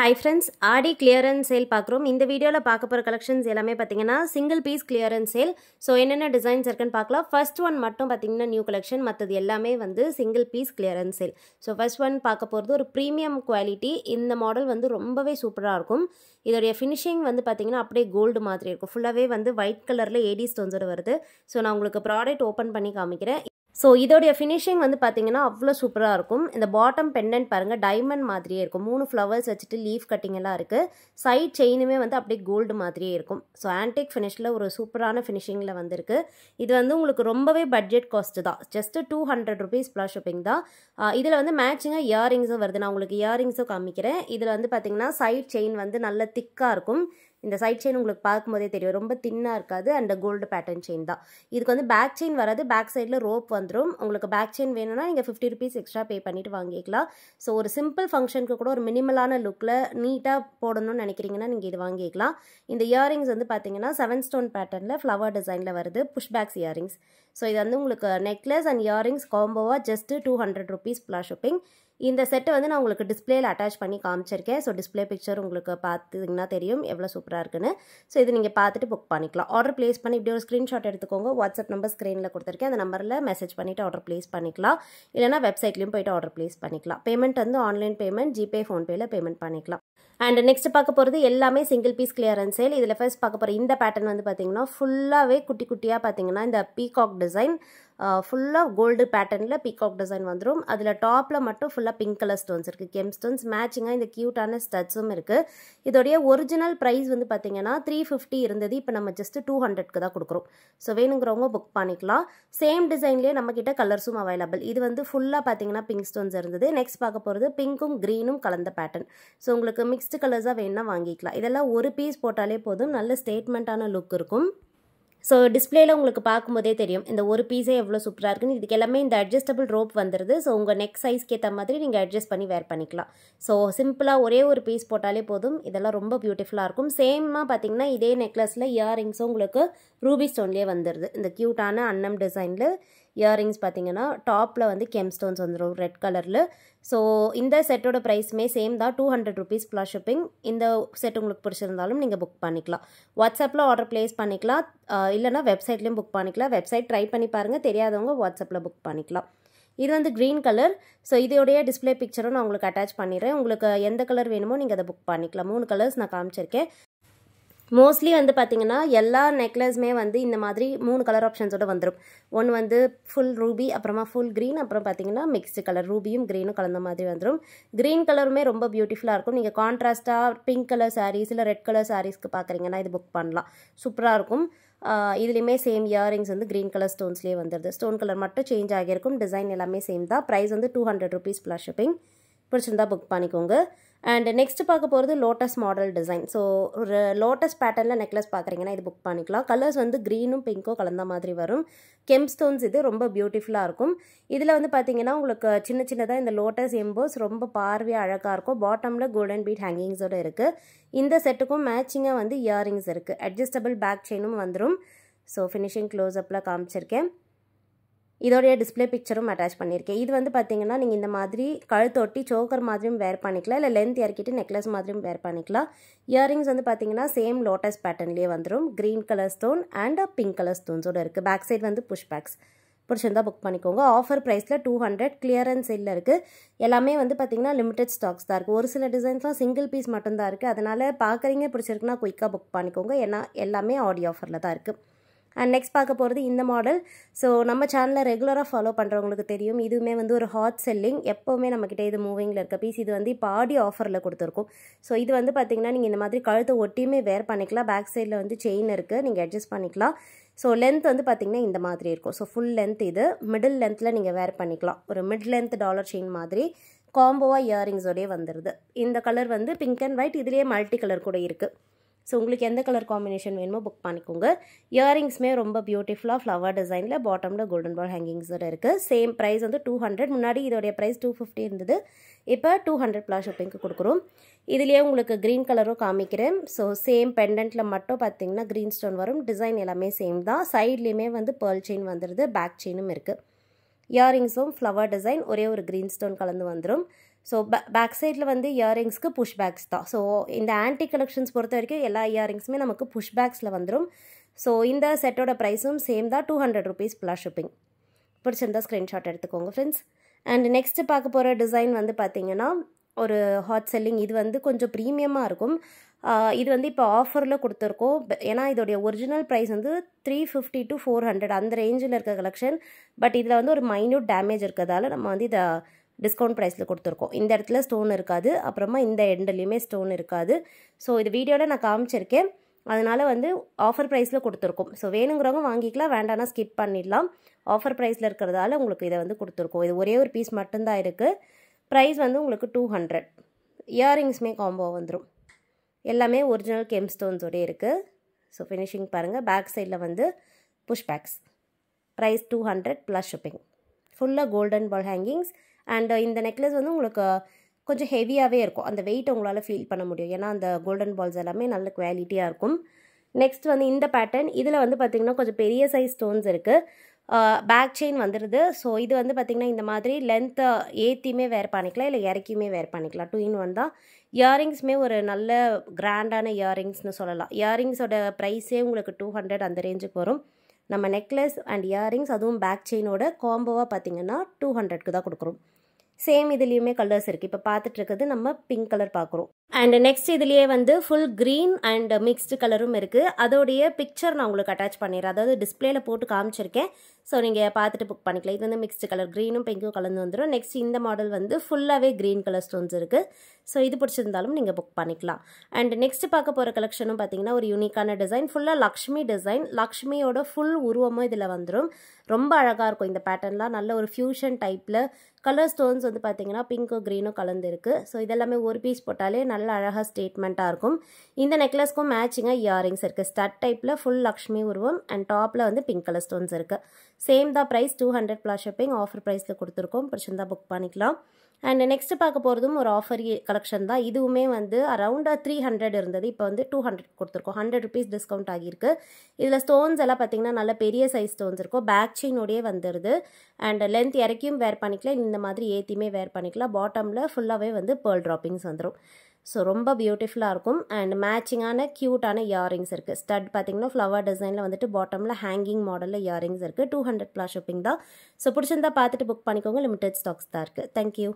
Hi friends, ஆடி clearance sale பார்க்குறோம். இந்த வீடியோவில் பார்க்க போகிற கலெக்ஷன்ஸ் எல்லாமே பார்த்தீங்கன்னா single piece clearance sale. So என்னென்ன டிசைன்ஸ் இருக்குன்னு பார்க்கலாம். ஃபர்ஸ்ட் ஒன் மட்டும் பார்த்தீங்கன்னா நியூ கலெக்ஷன், மற்றது எல்லாமே வந்து single piece clearance sale. So first one பார்க்க போகிறது ஒரு ப்ரீமியம் குவாலிட்டி. இந்த மாடல் வந்து ரொம்பவே சூப்பராக இருக்கும். இதோடைய ஃபினிஷிங் வந்து பார்த்தீங்கன்னா அப்படியே கோல்டு மாதிரி இருக்கும். ஃபுல்லாகவே வந்து ஒயிட் கலரில் ஏடி ஸ்டோன்ஸோட வருது. ஸோ நான் உங்களுக்கு ப்ராடக்ட் ஓப்பன் பண்ணி காமிக்கிறேன். ஸோ இதோடைய ஃபினிஷிங் வந்து பார்த்தீங்கன்னா அவ்வளோ சூப்பராக இருக்கும். இந்த பாட்டம் பெண்டன்ட் பாருங்கள், டைமண்ட் மாதிரியே இருக்கும். 3 ஃப்ளவர்ஸ் வச்சுட்டு லீஃப் கட்டிங் எல்லாம் இருக்குது. சைட் செயினுமே வந்து அப்படியே கோல்டு மாதிரியே இருக்கும். ஸோ ஆன்டிக் ஃபினிஷில் ஒரு சூப்பரான ஃபினிஷிங்கில் வந்திருக்கு. இது வந்து உங்களுக்கு ரொம்பவே பட்ஜெட் காஸ்ட்டு தான். ஜஸ்ட்டு 200 rupees ப்ளஸ் ஷிப்பிங் தான். இதில் வந்து மேட்சிங்காக இயரிங்ஸும் வருது. நான் உங்களுக்கு இயரிங்ஸும் காமிக்கிறேன். இதில் வந்து பார்த்தீங்கன்னா சைட் செயின் வந்து நல்ல திக்காக இருக்கும். இந்த சைட் செயின் உங்களுக்கு பார்க்கும்போதே தெரியும், ரொம்ப தின்னாக இருக்காது. அண்ட் கோல்டு பேட்டர்ன் செயின் தான். இதுக்கு வந்து பேக் செயின் வராது, பேக் சைடில் ரோப் வந்துடும். உங்களுக்கு பேக் செயின் வேணும்னா நீங்கள் 50 rupees எக்ஸ்ட்ரா பே பண்ணிவிட்டு வாங்கிக்கலாம். ஸோ ஒரு சிம்பிள் ஃபங்க்ஷனுக்கு கூட ஒரு மினிமலான லுக்கில் நீட்டாக போடணும்னு நினைக்கிறீங்கன்னா நீங்கள் இது வாங்கிக்கலாம். இந்த இயரிங்ஸ் வந்து பார்த்தீங்கன்னா 7 stone பேட்டர்னில் ஃப்ளவர் டிசைனில் வருது, புஷ் பேக்ஸ் இயரிங்ஸ். ஸோ இது வந்து உங்களுக்கு நெக்லஸ் அண்ட் இயரிங்ஸ் காம்போவாக ஜஸ்ட்டு 200 rupees ப்ளஸ் ஷிப்பிங். இந்த செட்டை வந்து நான் உங்களுக்கு டிஸ்பிளேயில் அட்டாச் பண்ணி காமிச்சிருக்கேன். ஸோ டிஸ்பிளே பிக்சர் உங்களுக்கு பார்த்தீங்கன்னா தெரியும் எவ்வளோ சூப்பராக இருக்குன்னு. ஸோ இது நீங்கள் பார்த்துட்டு புக் பண்ணிக்கலாம். ஆர்டர் ப்ளேஸ் பண்ணி இப்படி ஒரு ஸ்க்ரீன்ஷாட் எடுத்துக்கோங்க. வாட்ஸ்அப் நம்பர் ஸ்க்ரீனில் கொடுத்துருக்கேன். அந்த நம்பரில் மெசேஜ் பண்ணிவிட்டு ஆர்டர் ப்ளேஸ் பண்ணிக்கலாம். இல்லைனா வெப்சைட்லேயும் போய்ட்டு ஆர்டர் ப்ளேஸ் பண்ணிக்கலாம். பேமெண்ட் வந்து ஆன்லைன் பேமெண்ட், ஜிபே, ஃபோன்பேயில் பேமெண்ட் பண்ணிக்கலாம். அண்ட் நெக்ஸ்ட் பார்க்க போகிறது எல்லாமே சிங்கிள் பீஸ் கிளியரன்ஸ் சேல். இதில் ஃபர்ஸ்ட் பார்க்க போகிற இந்த பேட்டர்ன் வந்து பார்த்தீங்கன்னா ஃபுல்லாகவே குட்டி குட்டியாக பார்த்தீங்கன்னா இந்த பீகாக் டிசைன், ஃபுல்லாக கோல்டு பேட்டர்னில் பீகாக் டிசைன் வந்துடும். அதில் டாப்பில் மட்டும் ஃபுல்லாக பிங்க் கலர் ஸ்டோன்ஸ் இருக்குது, கெம் ஸ்டோன்ஸ். மேட்சிங்காக இந்த க்யூட்டான ஸ்டட்ஸும் இருக்குது. இதோடைய ஒரிஜினல் ப்ரைஸ் வந்து பார்த்தீங்கன்னா 350 இருந்தது. இப்போ நம்ம ஜஸ்ட் 200க்கு தான் கொடுக்குறோம். ஸோ வேணுங்கிறவங்க புக் பண்ணிக்கலாம். சேம் டிசைன்லேயே நம்மக்கிட்ட கலர்ஸும் அவைலபிள். இது வந்து ஃபுல்லாக பார்த்தீங்கன்னா பிங்க் ஸ்டோன்ஸ் இருந்தது. நெக்ஸ்ட் பார்க்க போகிறது பிங்க்கும் க்ரீனும் கலந்த பேட்டர்ன். ஸோ உங்களுக்கு மிக்ஸ்டு கலர்ஸாக வேணுன்னா வாங்கிக்கலாம். இதெல்லாம் ஒரு பீஸ் போட்டாலே போதும், நல்ல ஸ்டேட்மெண்ட்டான லுக் இருக்கும். ஸோ டிஸ்பிளேயில் உங்களுக்கு பார்க்கும்போதே தெரியும் இந்த ஒரு பீஸே எவ்வளோ சூப்பராக இருக்குன்னு. இதுக்கு எல்லாமே இந்த அட்ஜஸ்டபிள் ரோப் வந்துடுது. ஸோ உங்கள் நெக் சைஸ்க்கு ஏற்ற மாதிரி நீங்கள் அட்ஜஸ்ட் பண்ணி வேர் பண்ணிக்கலாம். ஸோ சிம்பிளாக ஒரே ஒரு பீஸ் போட்டாலே போதும். இதெல்லாம் ரொம்ப பியூட்டிஃபுல்லாக இருக்கும். சேமாக பார்த்தீங்கன்னா இதே நெக்லஸில் இயரிங்ஸும் உங்களுக்கு ரூபி ஸ்டோன்லேயே வந்துடுது. இந்த க்யூட்டான அன்னம் டிசைனில் இயரிங்ஸ் பார்த்தீங்கன்னா டாப்பில் வந்து கெம் ஸ்டோன்ஸ் வந்துடும் ரெட் கலரில். ஸோ இந்த செட்டோட ப்ரைஸுமே சேம் தான், 200 rupees ப்ளஸ் ஷிப்பிங். இந்த செட் உங்களுக்கு பிடிச்சிருந்தாலும் நீங்கள் புக் பண்ணிக்கலாம். வாட்ஸ்அப்பில் ஆர்டர் ப்ளேஸ் பண்ணிக்கலாம், இல்லைனா வெப்சைட்லேயும் புக் பண்ணிக்கலாம். வெப்சைட் ட்ரை பண்ணி பாருங்கள், தெரியாதவங்க வாட்ஸ்அப்பில் புக் பண்ணிக்கலாம். இது வந்து க்ரீன் கலர். ஸோ இதோடைய டிஸ்பிளே பிக்சரும் நான் உங்களுக்கு அட்டாச் பண்ணிடுறேன். உங்களுக்கு எந்த கலர் வேணுமோ நீங்கள் அதை புக் பண்ணிக்கலாம். 3 கலர்ஸ் நான் காமிச்சிருக்கேன். மோஸ்ட்லி வந்து பார்த்தீங்கன்னா எல்லா நெக்லஸுமே வந்து இந்த மாதிரி 3 கலர் ஆப்ஷன்ஸோடு வந்துடும். ஒன்று வந்து ஃபுல் ரூபி, அப்புறமா ஃபுல் க்ரீன், அப்புறம் பார்த்தீங்கன்னா மிக்ஸ்டு கலர் ரூபியும் க்ரீனும் கலந்த மாதிரி வந்துடும். க்ரீன் கலருமே ரொம்ப பியூட்டிஃபுல்லாக இருக்கும். நீங்கள் கான்ட்ராஸ்ட்டாக பிங்க் கலர் சாரீஸ் இல்லை ரெட் கலர் சாரீஸ்க்கு பார்க்குறீங்கன்னா இது புக் பண்ணலாம், சூப்பராக இருக்கும். இதுலேயுமே சேம் இயரிங்ஸ் வந்து க்ரீன் கலர் ஸ்டோன்ஸ்லேயே வந்துடுது. ஸ்டோன் கலர் மட்டும் சேஞ்ச் ஆகியிருக்கும். டிசைன் எல்லாமே சேம் தான். ப்ரைஸ் வந்து 200 rupees ப்ளஸ் ஷிப்பிங். பிடிச்சிருந்தா புக் பண்ணிக்கோங்க. அண்ட் நெக்ஸ்ட் பார்க்க போகிறது லோட்டஸ் மாடல் டிசைன். ஸோ ஒரு லோட்டஸ் பேட்டர்னில் நெக்லஸ் பார்க்குறீங்கன்னா இது புக் பண்ணிக்கலாம். கலர்ஸ் வந்து க்ரீனும் பிங்க்கும் கலந்த மாதிரி வரும். கெம் ஸ்டோன்ஸ் இது ரொம்ப பியூட்டிஃபுல்லாக இருக்கும். இதில் வந்து பார்த்தீங்கன்னா உங்களுக்கு சின்ன சின்னதாக இந்த லோட்டஸ் எம்போஸ் ரொம்ப பார்வையாக அழகாக இருக்கும். பாட்டமில் கோல்டன் பீட் ஹேங்கிங்ஸோடு இருக்குது. இந்த செட்டுக்கும் மேட்சிங்காக வந்து இயரிங்ஸ் இருக்குது. அட்ஜஸ்டபிள் பேக் செயினும் வந்துடும். ஸோ ஃபினிஷிங் க்ளோஸ்அப்பில் காமிச்சிருக்கேன். இதோடைய டிஸ்பிளே பிக்சரும் அட்டாச் பண்ணியிருக்கேன். இது வந்து பார்த்தீங்கன்னா நீங்கள் இந்த மாதிரி கழுத்தொட்டி சோக்கர் மாதிரியும் வேர் பண்ணிக்கலாம், இல்லை லென்த் இறக்கிட்டு நெக்லஸ் மாதிரியும் வேர் பண்ணிக்கலாம். இயரிங்ஸ் வந்து பார்த்தீங்கன்னா சேம் லோட்டஸ் பேட்டர்ன்லேயே வந்துடும். Green colour stone and pink colour ஸ்டோன்ஸோடு இருக்குது. பேக் சைட் வந்து புஷ் பேக்ஸ். பிடிச்சிருந்தா புக் பண்ணிக்கோங்க. ஆஃபர் ப்ரைஸில் 200 கிளியரன்ஸ் சேலில் இருக்குது. எல்லாமே வந்து பார்த்தீங்கன்னா லிமிடெட் ஸ்டாக்ஸ் தான் இருக்குது. ஒரு சில டிசைன்ஸ்லாம் சிங்கிள் பீஸ் மட்டும்தான் இருக்குது. அதனால் பார்க்குறீங்க பிடிச்சிருக்குன்னா குயிக்காக புக் பண்ணிக்கோங்க. ஏன்னா எல்லாமே ஆடியோ ஆஃபரில் தான் இருக்குது. அண்ட் நெக்ஸ்ட் பார்க்க போகிறது இந்த மாடல். ஸோ நம்ம சேனலை ரெகுலராக ஃபாலோ பண்ணுறவங்களுக்கு தெரியும், இதுவுமே வந்து ஒரு ஹாட் செல்லிங். எப்போவுமே நம்மக்கிட்ட இது மூவிங்கில் இருக்க பீஸ். இது வந்து இப்போ ஆடி ஆஃபரில் கொடுத்துருக்கோம். ஸோ இது வந்து பார்த்திங்கன்னா நீங்கள் இந்த மாதிரி கழுத்தை ஒட்டியுமே வேர் பண்ணிக்கலாம். பேக் சைடில் வந்து செயின் இருக்குது, நீங்கள் அட்ஜஸ்ட் பண்ணிக்கலாம். ஸோ லென்த் வந்து பார்த்திங்கன்னா இந்த மாதிரி இருக்கும். ஸோ ஃபுல் லென்த் இது. மிடில் லென்த்தில் நீங்கள் வேர் பண்ணிக்கலாம். ஒரு மிட் லென்த் டாலர் செயின் மாதிரி காம்போவாக இயரிங்ஸோடய வந்துடுது. இந்த கலர் வந்து பிங்க் அண்ட் ஒயிட், இதுலேயே மல்டி கலர் கூட இருக்குது. ஸோ உங்களுக்கு எந்த கலர் காம்பினேஷன் வேணுமோ புக் பண்ணிக்கோங்க. இயரிங்ஸுமே ரொம்ப பியூட்டிஃபுல்லாக ஃப்ளவர் டிசைனில் பாட்டமில் கோல்டன் பால் ஹேங்கிங்ஸோடு இருக்குது. சேம் ப்ரைஸ் வந்து 200. முன்னாடி இதோடைய ப்ரைஸ் 250 இருந்தது. இப்போ 200 ப்ளஸ் ஷிப்பிங்க்கு கொடுக்குறோம். இதுலேயே உங்களுக்கு க்ரீன் கலரும் காமிக்கிறேன். ஸோ சேம் பெண்டன்ட்டில் மட்டும் பார்த்தீங்கன்னா க்ரீன் ஸ்டோன் வரும். டிசைன் எல்லாமே சேம் தான். சைட்லேயுமே வந்து பேர்ல் செயின் வந்துடுது, பேக் செயினும் இருக்குது. இயரிங்ஸும் ஃப்ளவர் டிசைன், ஒரே ஒரு க்ரீன் ஸ்டோன் கலந்து வந்துடும். ஸோ பேக் சைடில் வந்து இயரிங்ஸ்க்கு புஷ் பேக்ஸ் தான். ஸோ இந்த ஆன்டிக் கலெக்ஷன்ஸ் பொறுத்த வரைக்கும் எல்லா இயரிங்ஸுமே நமக்கு புஷ் பேக்ஸில் வந்துடும். ஸோ இந்த செட்டோட ப்ரைஸும் சேம் தான், 200 rupees ப்ளஸ் ஷிப்பிங். பிடிச்சிருந்தா ஸ்க்ரீன்ஷாட் எடுத்துக்கோங்க ஃப்ரெண்ட்ஸ். அண்ட் நெக்ஸ்ட்டு பார்க்க போகிற டிசைன் வந்து பார்த்திங்கன்னா ஒரு ஹாட் செல்லிங். இது வந்து கொஞ்சம் ப்ரீமியமாக இருக்கும். இது வந்து இப்போ ஆஃபரில் கொடுத்துருக்கோம். ஏன்னா இதோடைய ஒரிஜினல் ப்ரைஸ் வந்து 350 to 400 அந்த ரேஞ்சில் இருக்க கலெக்ஷன். பட் இதில் வந்து ஒரு மைன்யூட் டேமேஜ் இருக்கிறதால நம்ம வந்து இதை டிஸ்கவுண்ட் ப்ரைஸில் கொடுத்துருக்கோம். இந்த இடத்துல ஸ்டோன் இருக்காது, அப்புறமா இந்த எண்ட்லேயுமே ஸ்டோன் இருக்காது. ஸோ இது வீடியோவில் நான் காமிச்சிருக்கேன், அதனால் வந்து ஆஃபர் ப்ரைஸில் கொடுத்துருக்கோம். ஸோ வேணுங்கிறவங்க வாங்கிக்கலாம், வேண்டாம்னா ஸ்கிப் பண்ணிடலாம். ஆஃபர் ப்ரைஸில் இருக்கிறதால உங்களுக்கு இதை வந்து கொடுத்துருக்கோம். இது ஒரே ஒரு பீஸ் மட்டும்தான் இருக்குது. ப்ரைஸ் வந்து உங்களுக்கு 200. இயரிங்ஸுமே காம்போ வந்துடும். எல்லாமே ஒரிஜினல் கெம் ஸ்டோன்ஸோடய இருக்குது. ஸோ ஃபினிஷிங் பாருங்கள். பேக் சைடில் வந்து push backs. Price 200 plus shipping. ஃபுல்லாக கோல்டன் பால் ஹேங்கிங்ஸ். அண்ட் இந்த நெக்லஸ் வந்து உங்களுக்கு கொஞ்சம் ஹெவியாகவே இருக்கும். அந்த வெயிட் உங்களால் ஃபீல் பண்ண முடியும், ஏன்னா அந்த கோல்டன் பால்ஸ் எல்லாமே நல்ல குவாலிட்டியாக இருக்கும். நெக்ஸ்ட் வந்து இந்த பேட்டர்ன். இதில் வந்து பார்த்திங்கன்னா கொஞ்சம் பெரிய சைஸ் ஸ்டோன்ஸ் இருக்குது. பேக் செயின் வந்துடுது. ஸோ இது வந்து பார்த்திங்கன்னா இந்த மாதிரி லென்த்தை ஏற்றியுமே வேர் பண்ணிக்கலாம், இல்லை இறக்கியுமே வேர் பண்ணிக்கலாம். 2 in 1 தான். இயரிங்ஸுமே ஒரு நல்ல கிராண்டான இயரிங்ஸ்னு சொல்லலாம். இயரிங்ஸோட ப்ரைஸே உங்களுக்கு 200 அந்த ரேஞ்சுக்கு வரும். நம்ம நெக்லஸ் அண்ட் இயரிங்ஸ் அதுவும் பேக் செயினோட காம்போவாக பார்த்திங்கன்னா 200க்கு தான் கொடுக்குறோம். சேம் இதுலேயுமே கலர்ஸ் இருக்குது. இப்போ பார்த்துட்டு இருக்கிறது நம்ம பிங்க் கலர் பார்க்குறோம். அண்ட் நெக்ஸ்ட் இதுலேயே வந்து ஃபுல் க்ரீன் அண்ட் மிக்ஸ்டு கலரும் இருக்குது. அதோடைய பிக்சர் நான் உங்களுக்கு அட்டாச் பண்ணிடுறேன், அதாவது டிஸ்பிளேல போட்டு காமிச்சிருக்கேன். ஸோ நீங்கள் பார்த்துட்டு புக் பண்ணிக்கலாம். இது வந்து மிக்ஸ்டு கலர், க்ரீனும் பிங்க்கும் கலந்து வந்துடும். நெக்ஸ்ட் இந்த மாடல் வந்து ஃபுல்லாகவே க்ரீன் கலர் ஸ்டோன்ஸ் இருக்குது. ஸோ இது பிடிச்சிருந்தாலும் நீங்கள் புக் பண்ணிக்கலாம். அண்ட் நெக்ஸ்ட் பார்க்க போகிற கலெக்ஷனும் பார்த்தீங்கன்னா ஒரு யூனிக்கான டிசைன், ஃபுல்லாக லக்ஷ்மி டிசைன். லக்ஷ்மியோட ஃபுல் உருவமும் இதில் வந்துடும். ரொம்ப அழகாக இருக்கும் இந்த பேட்டர்ன்லாம். நல்ல ஒரு ஃபியூஷன் டைப்பில் கலர் ஸ்டோன்ஸ் வந்து பார்த்தீங்கன்னா பிங்க்கும் க்ரீனும் கலந்து இருக்குது. ஸோ இதெல்லாமே ஒரு பீஸ் போட்டாலே நல்ல அழகாக ஸ்டேட்மெண்ட்டாக இருக்கும். இந்த நெக்லஸ்க்கும் மேட்சிங்காக இயரிங்ஸ் இருக்குது. ஸ்டட் டைப்பில் ஃபுல் லக்ஷ்மி உருவம் அண்ட் டாப்பில் வந்து பிங்க் கலர் ஸ்டோன்ஸ் இருக்குது. சேம் தான் ப்ரைஸ் 200 ப்ளஸ் ஷிப்பிங். ஆஃபர் ப்ரைஸில் கொடுத்துருக்கோம். பிடிச்சிருந்தா புக் பண்ணிக்கலாம். அண்ட் நெக்ஸ்ட் பார்க்க போகிறதும் ஒரு ஆஃபர் கலெக்ஷன் தான். இதுவுமே வந்து அரௌண்ட் 300 இருந்தது, இப்போ வந்து 200 கொடுத்துருக்கோம். 100 rupees டிஸ்கவுண்ட் ஆகியிருக்கு. இதில் ஸ்டோன்ஸ் எல்லாம் பார்த்தீங்கன்னா நல்ல பெரிய சைஸ் ஸ்டோன்ஸ் இருக்கும். பேக் செயினோடையே வந்துடுது. அண்ட் லென்த் இறக்கியும் வேர் பண்ணிக்கலாம், இந்த மாதிரி ஏற்றியுமே வேர் பண்ணிக்கலாம். பாட்டமில் ஃபுல்லாகவே வந்து பேர்ல் ட்ராப்பிங்ஸ் வந்துடும். ஸோ ரொம்ப பியூட்டிஃபுல்லாக இருக்கும். அண்ட் மேட்சிங்கான க்யூட்டான இயரிங்ஸ் இருக்குது. ஸ்டட் பார்த்தீங்கன்னா ஃப்ளவர் டிசைனில் வந்துட்டு பாட்டமில் ஹேங்கிங் மாடலில் இயரிங்ஸ் இருக்குது. 200 ப்ளஸ் ஷிப்பிங் தான். ஸோ பிடிச்சிருந்தா பார்த்துட்டு புக் பண்ணிக்கோங்க. லிமிடெட் ஸ்டாக்ஸ் தான் இருக்குது. தேங்க்யூ.